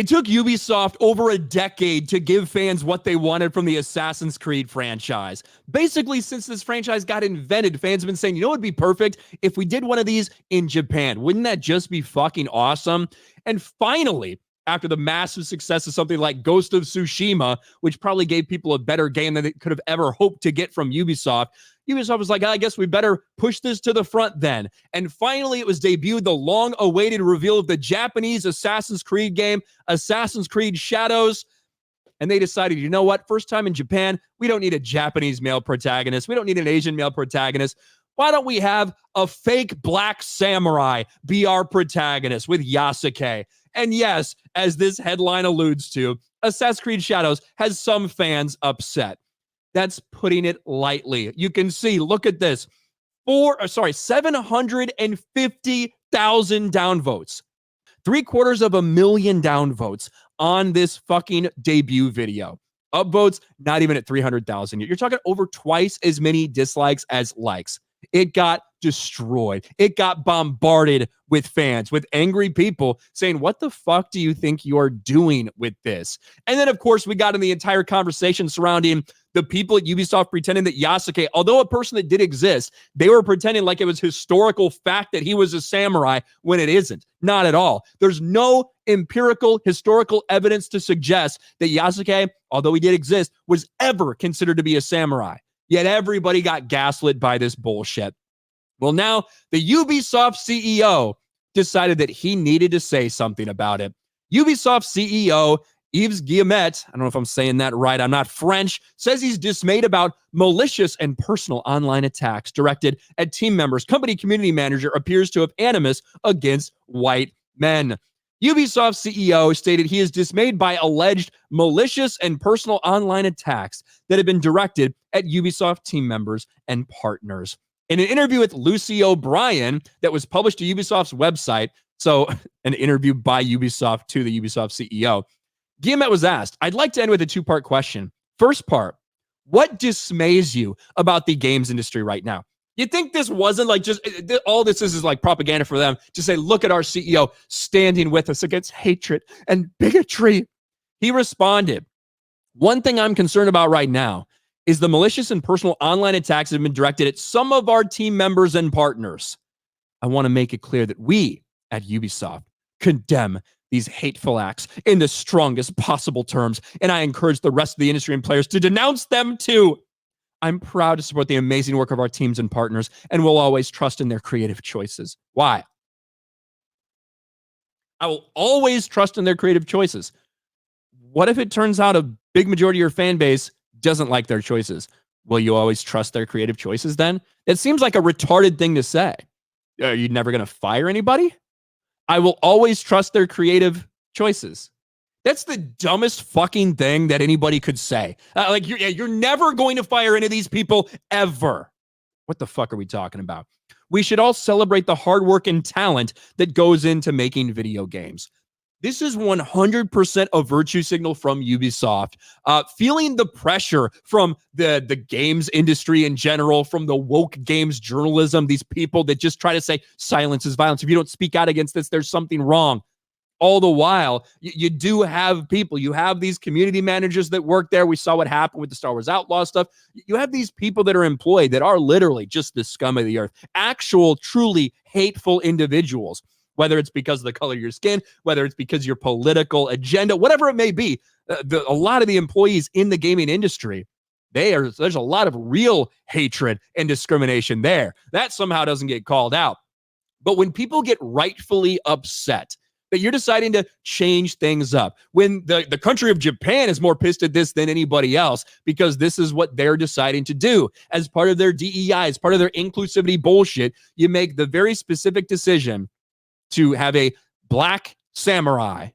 It took Ubisoft over a decade to give fans what they wanted from the Assassin's Creed franchise. Basically, since this franchise got invented, fans have been saying, you know what would be perfect? If we did one of these in Japan. Wouldn't that just be fucking awesome? And finally, after the massive success of something like Ghost of Tsushima, which probably gave people a better game than they could have ever hoped to get from Ubisoft, Ubisoft was like, I guess we better push this to the front then. And finally, it was debuted, the long-awaited reveal of the Japanese Assassin's Creed game, Assassin's Creed Shadows. And they decided, you know what? First time in Japan, we don't need a Japanese male protagonist. We don't need an Asian male protagonist. Why don't we have a fake black samurai be our protagonist with Yasuke? And yes, as this headline alludes to, Assassin's Creed Shadows has some fans upset. That's putting it lightly. You can see, look at this. 750,000 downvotes. 750,000 downvotes on this fucking debut video. Upvotes, not even at 300,000. You're talking over twice as many dislikes as likes. It got destroyed. It got bombarded with fans, with angry people saying, what the fuck do you think you're doing with this? And then, of course, we got in the entire conversation surrounding the people at Ubisoft pretending that Yasuke, although a person that did exist, they were pretending like it was historical fact that he was a samurai when it isn't. Not at all. There's no empirical historical evidence to suggest that Yasuke, although he did exist, was ever considered to be a samurai. Yet everybody got gaslit by this bullshit. Well, now the Ubisoft CEO decided that he needed to say something about it. Ubisoft CEO Yves Guillemette, I don't know if I'm saying that right, I'm not French, says he's dismayed about malicious and personal online attacks directed at team members. Company community manager appears to have animus against white men. Ubisoft CEO stated he is dismayed by alleged malicious and personal online attacks that have been directed at Ubisoft team members and partners. In an interview with Lucy O'Brien that was published to Ubisoft's website, so an interview by Ubisoft to the Ubisoft CEO, Guillemette was asked, I'd like to end with a two-part question. First part, what dismays you about the games industry right now? You think this wasn't like just, all this is like propaganda for them to say, look at our CEO standing with us against hatred and bigotry. He responded, one thing I'm concerned about right now is the malicious and personal online attacks that have been directed at some of our team members and partners. I want to make it clear that we at Ubisoft condemn these hateful acts in the strongest possible terms, and I encourage the rest of the industry and players to denounce them too. I'm proud to support the amazing work of our teams and partners, and will always trust in their creative choices. Why? I will always trust in their creative choices. What if it turns out a big majority of your fan base doesn't like their choices? Will you always trust their creative choices then? It seems like a retarded thing to say. Are you never going to fire anybody? I will always trust their creative choices. That's the dumbest fucking thing that anybody could say. You're never going to fire any of these people ever. What the fuck are we talking about? We should all celebrate the hard work and talent that goes into making video games. This is 100% a virtue signal from Ubisoft. Feeling the pressure from the games industry in general, from the woke games journalism, these people that just try to say silence is violence. If you don't speak out against this, there's something wrong. All the while, you do have people. You have these community managers that work there. We saw what happened with the Star Wars Outlaw stuff. You have these people that are employed that are literally just the scum of the earth. Actual, truly hateful individuals. Whether it's because of the color of your skin, whether it's because of your political agenda, whatever it may be, a lot of the employees in the gaming industry, there's a lot of real hatred and discrimination there. That somehow doesn't get called out. But when people get rightfully upset that you're deciding to change things up, when the country of Japan is more pissed at this than anybody else because this is what they're deciding to do as part of their DEI, as part of their inclusivity bullshit, you make the very specific decision to have a black samurai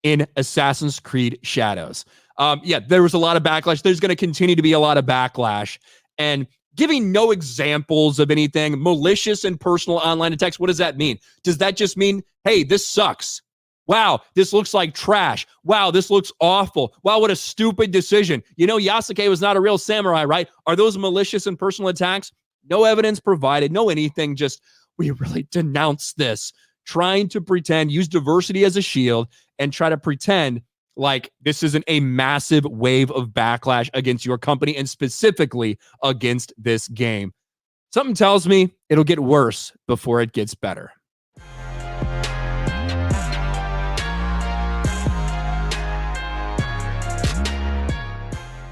in Assassin's Creed Shadows. There was a lot of backlash. There's going to continue to be a lot of backlash. And giving no examples of anything, malicious and personal online attacks, what does that mean? Does that just mean, hey, this sucks? Wow, this looks like trash. Wow, this looks awful. Wow, what a stupid decision. You know, Yasuke was not a real samurai, right? Are those malicious and personal attacks? No evidence provided, no anything, just we really denounce this. trying to pretend, use diversity as a shield, and try to pretend like this isn't a massive wave of backlash against your company and specifically against this game. Something tells me it'll get worse before it gets better.